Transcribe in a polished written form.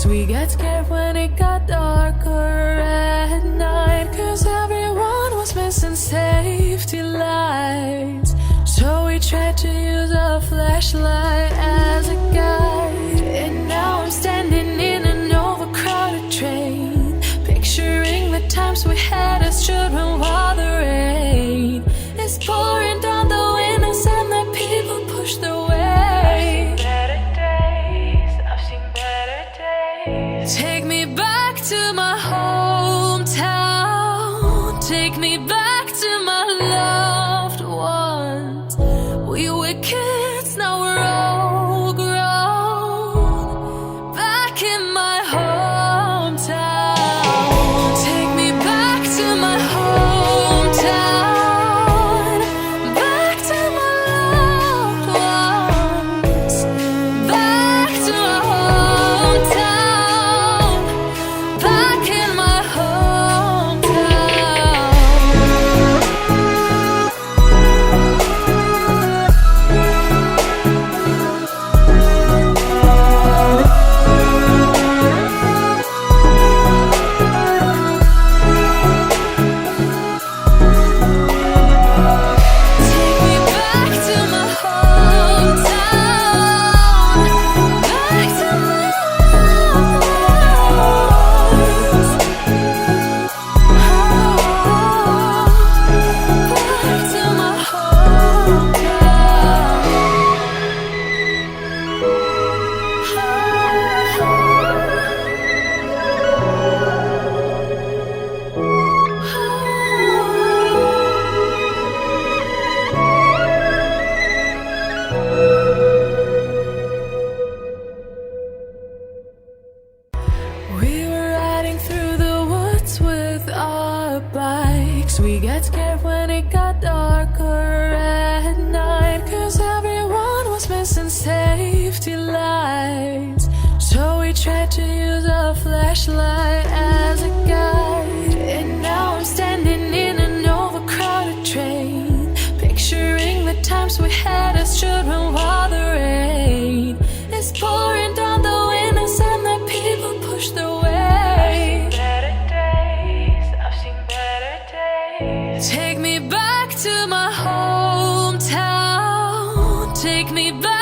We get scared when it got darker at night, 'cause everyone was missing safety lights. So we tried to use a flashlight as a guide. And now I'm standing in an overcrowded train, picturing the times we had as children while the rain is pouring down the windows and the people push their way. Take me back to my hometown. Take me back to my loved ones. We were kids, now we're all grown. Back in my hometown. Take me back to my hometown. Back to my loved ones. Back to my hometown. Back in my We get scared when it got darker at night, 'cause everyone was missing safety lights. So we tried to use a flashlight as a guide. And now I'm standing in an overcrowded train, picturing the times we had as children while the rain is pouring down the windows and the people push their way. Take me back to my hometown. Take me back.